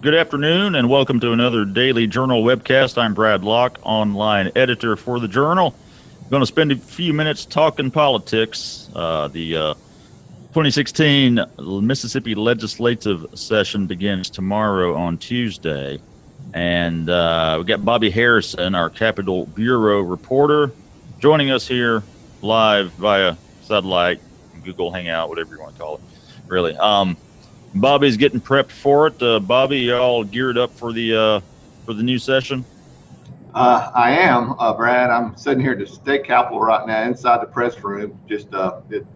Good afternoon, and welcome to another Daily Journal webcast. I'm Brad Locke, online editor for the Journal. I'm going to spend a few minutes talking politics. The 2016 Mississippi legislative session begins tomorrow on Tuesday. And we got Bobby Harrison, our Capitol Bureau reporter, joining us here live via satellite, Google Hangout, whatever you want to call it, really. Bobby's getting prepped for it. Bobby, you all geared up for the new session? I am, Brad. I'm sitting here at the state capitol right now inside the press room.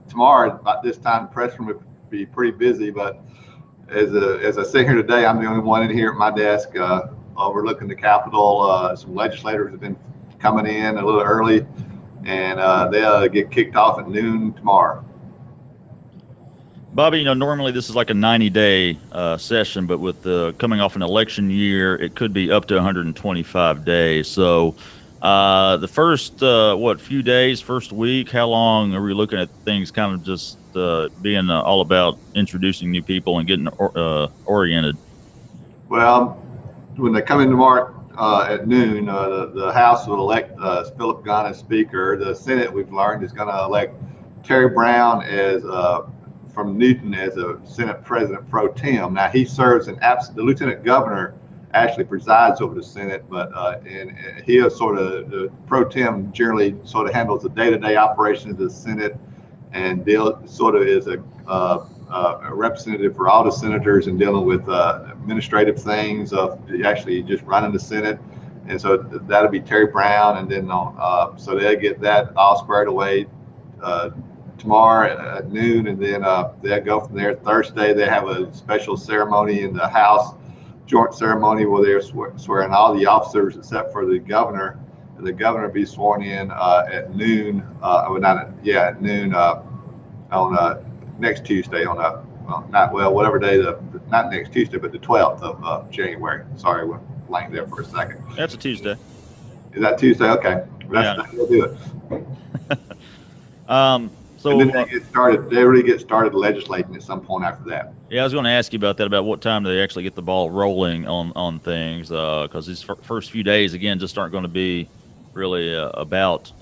Tomorrow about this time, the press room would be pretty busy, but as I sit here today, I'm the only one in here at my desk overlooking the Capitol. Some legislators have been coming in a little early, and they'll get kicked off at noon tomorrow. Bobby, normally this is like a 90-day session, but with coming off an election year, it could be up to 125 days. So the first, few days, first week, how long are we looking at things kind of just being all about introducing new people and getting oriented? Well, when they come in tomorrow at noon, the House will elect Philip Gunn as Speaker. The Senate, we've learned, is going to elect Terry Brown as from Newton as a Senate President pro tem. Now he serves the Lieutenant Governor actually presides over the Senate, but and he is sort of the pro tem generally sort of handles the day-to-day operations of the Senate and is a representative for all the senators and dealing with administrative things of actually just running the Senate. And so that'll be Terry Brown, and then so they'll get that all squared away tomorrow at noon, and then they'll go from there. Thursday they have a special ceremony in the House, joint ceremony where they're swearing all the officers except for the governor. And the governor will be sworn in at noon. At noon on next Tuesday whatever day not next Tuesday, but the 12th of January. Sorry, I went blank there for a second. That's a Tuesday. Is that Tuesday? Okay, we'll do it. So and then they get started. They really get started legislating at some point after that. Yeah, I was going to ask you about that, about what time do they actually get the ball rolling on things, because these first few days, again, just aren't going to be really about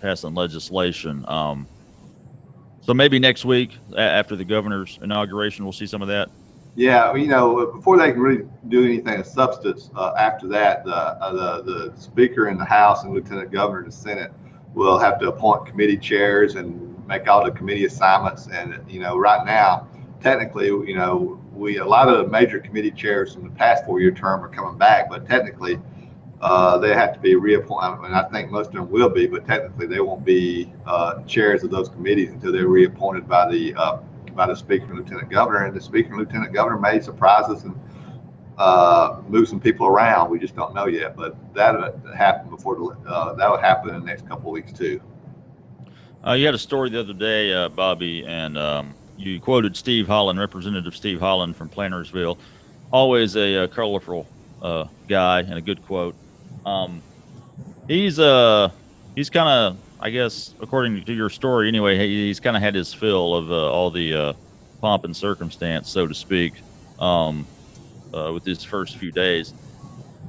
passing legislation. So maybe next week after the governor's inauguration, we'll see some of that. Yeah, before they can really do anything of substance, after that, the Speaker in the House and Lieutenant Governor in the Senate will have to appoint committee chairs and make all the committee assignments. And right now, technically, a lot of the major committee chairs from the past 4-year term are coming back, but technically they have to be reappointed. And I think most of them will be, but technically they won't be chairs of those committees until they're reappointed by the Speaker and Lieutenant Governor. And the Speaker and Lieutenant Governor may surprise us and move some people around. We just don't know yet, but that'll happen that'll happen in the next couple of weeks too. You had a story the other day, Bobby, and you quoted Steve Holland, Representative Steve Holland from Plantersville. Always a colorful guy and a good quote. He's kind of, I guess, according to your story anyway, he's kind of had his fill of all the pomp and circumstance, so to speak, with his first few days.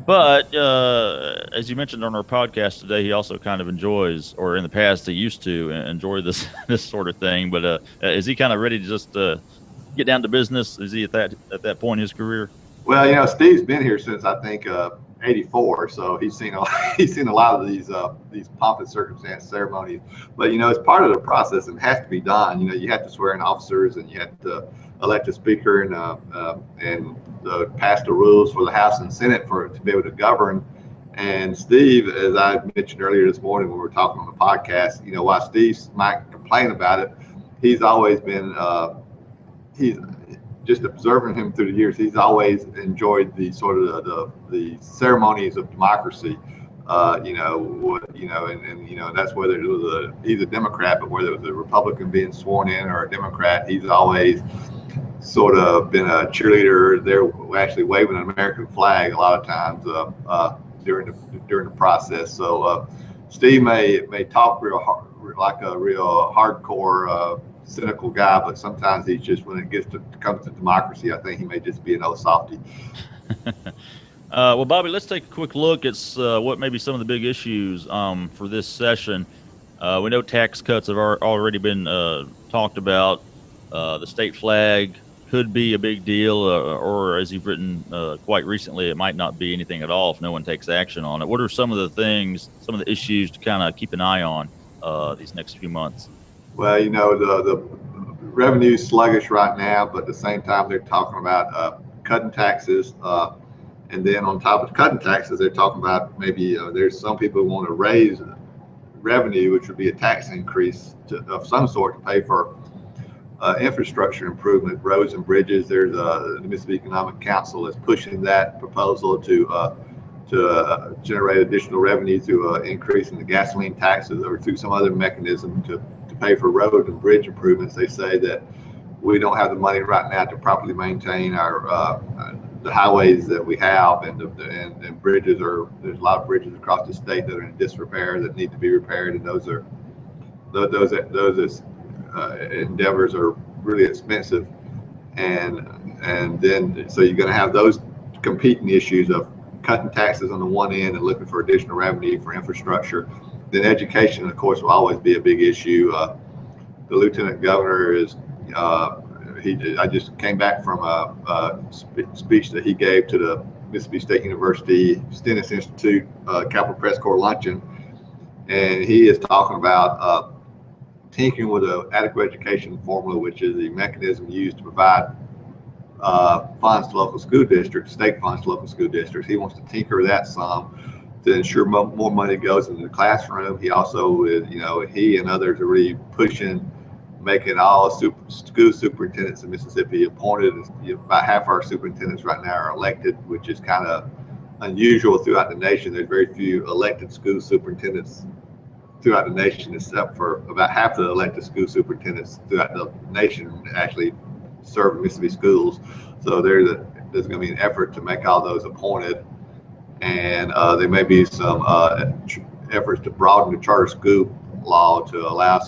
But as you mentioned on our podcast today, he also kind of enjoys, or in the past he used to enjoy this sort of thing. But is he kind of ready to just get down to business? Is he at that point in his career? Well, Steve's been here since I think '84, so he's seen a lot of these pomp and circumstance ceremonies. But it's part of the process and has to be done. You have to swear in officers, and you have to elect a speaker and pass the rules for the House and Senate to be able to govern. And Steve, as I mentioned earlier this morning when we were talking on the podcast, while Steve might complain about it, he's always been he's just observing him through the years. He's always enjoyed the sort of the ceremonies of democracy. And that's whether it was he's a Democrat, but whether it was a Republican being sworn in or a Democrat, he's always sort of been a cheerleader. They're actually waving an American flag a lot of times during the process. So Steve may talk real hard, like a real hardcore cynical guy, but sometimes he's just, when it gets to comes to democracy, I think he may just be an old softy. Well, Bobby, let's take a quick look at what maybe some of the big issues for this session. We know tax cuts have already been talked about. The state flag could be a big deal, or as you've written quite recently, it might not be anything at all if no one takes action on it. What are some of the things, some of the issues to kind of keep an eye on these next few months? Well, the revenue's sluggish right now, but at the same time, they're talking about cutting taxes. And then on top of cutting taxes, they're talking about maybe there's some people who want to raise revenue, which would be a tax increase of some sort to pay for infrastructure improvement, roads and bridges. There's the Mississippi Economic Council is pushing that proposal to generate additional revenue through increasing the gasoline taxes or through some other mechanism to pay for road and bridge improvements. They say that we don't have the money right now to properly maintain our the highways that we have, and bridges there's a lot of bridges across the state that are in disrepair that need to be repaired, and those endeavors are really expensive, and then so you're going to have those competing issues of cutting taxes on the one end and looking for additional revenue for infrastructure. Then education, of course, will always be a big issue. The lieutenant governor is I just came back from a speech that he gave to the Mississippi State University Stennis Institute Capitol Press Corps luncheon, and he is talking about tinkering with an adequate education formula, which is the mechanism used to provide funds to local school districts, state funds to local school districts. He wants to tinker that some to ensure more money goes into the classroom. He also is, he and others are really pushing making all school superintendents in Mississippi appointed. About half our superintendents right now are elected, which is kind of unusual throughout the nation. There's very few elected school superintendents throughout the nation, except for about half the elected school superintendents throughout the nation actually serve Mississippi schools. So there's going to be an effort to make all those appointed, and there may be some efforts to broaden the charter school law to allow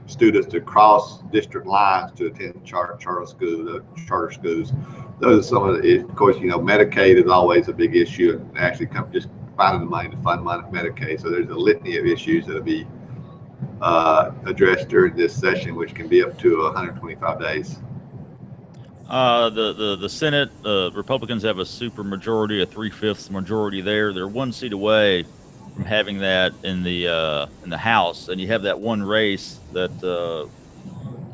students to cross district lines to attend charter schools. Those are some of the, of course, Medicaid is always a big issue, and actually just finding the money to fund Medicaid. So there's a litany of issues that'll be addressed during this session, which can be up to 125 days. The Senate, Republicans have a super majority, a 3/5 majority there. They're one seat away from having that in the House, and you have that one race that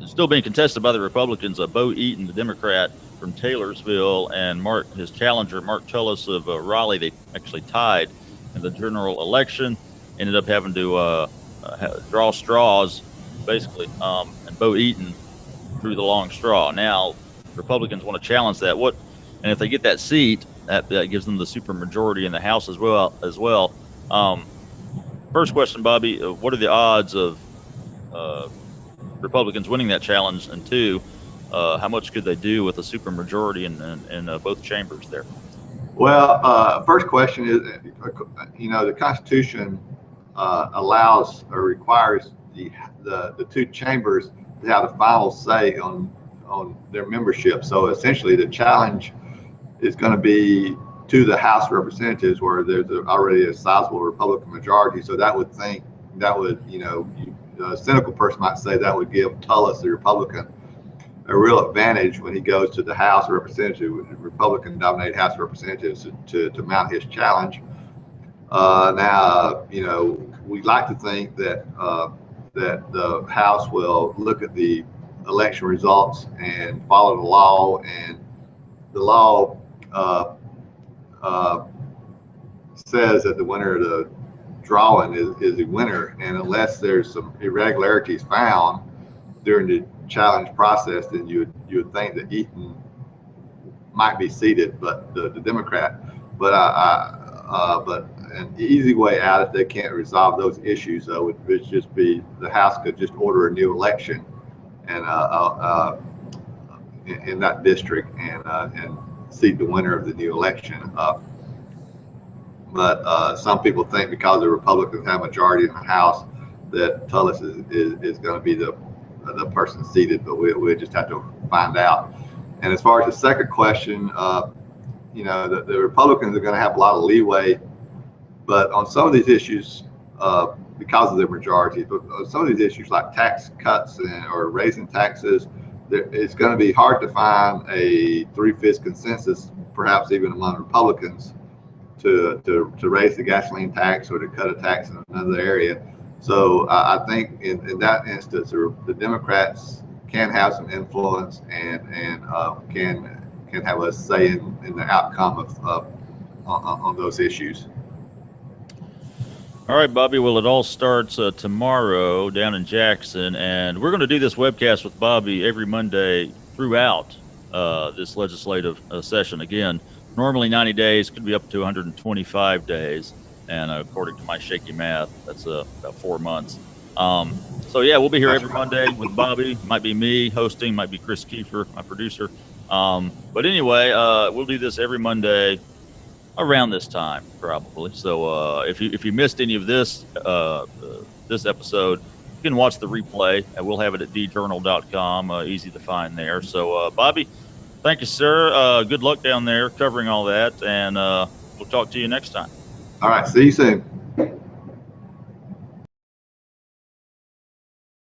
is still being contested by the Republicans. Bo Eaton, the Democrat from Taylorsville, and his challenger, Mark Tullis of Raleigh. They actually tied in the general election. Ended up having to draw straws, basically, and Bo Eaton drew the long straw. Now, Republicans want to challenge that. And if they get that seat, that gives them the super majority in the House as well. First question, Bobby, what are the odds of Republicans winning that challenge? And two, how much could they do with a super majority in both chambers there? Well, first question is, the Constitution allows or requires the two chambers to have the final say on their membership. So essentially, the challenge is going to be to the House of Representatives, where there's already a sizable Republican majority. So that would a cynical person might say that would give Tullis, the Republican, a real advantage when he goes to the House of Representatives, with the Republican-dominated House of Representatives, to mount his challenge. Now, we'd like to think that the House will look at the election results and follow the law, and the law says that the winner of the drawing is the winner, and unless there's some irregularities found during the challenge process, then you would think that Eaton might be seated, but the Democrat. But but an easy way out, if they can't resolve those issues, though, would just be the House could just order a new election and in that district and seat the winner of the new election. But some people think because the Republicans have a majority in the House that Tullis is going to be the the person seated, but we just have to find out. And as far as the second question, the Republicans are going to have a lot of leeway, but on some of these issues, because of their majority, but on some of these issues like tax cuts or raising taxes, it's going to be hard to find a 3/5 consensus, perhaps even among Republicans, to raise the gasoline tax or to cut a tax in another area. So I think in that instance, the Democrats can have some influence and can have a say in the outcome on those issues. All right, Bobby. Well, it all starts tomorrow down in Jackson, and we're going to do this webcast with Bobby every Monday throughout this legislative session. Again, normally 90 days, could be up to 125 days, and according to my shaky math, that's about 4 months. So yeah, we'll be here every Monday with Bobby. Might be me hosting, might be Chris Kiefer, my producer. But anyway, we'll do this every Monday around this time, probably. So if you missed any of this this episode, you can watch the replay, and we'll have it at djournal.com. Easy to find there. So Bobby, thank you, sir. Good luck down there covering all that, and we'll talk to you next time. All right. See you soon.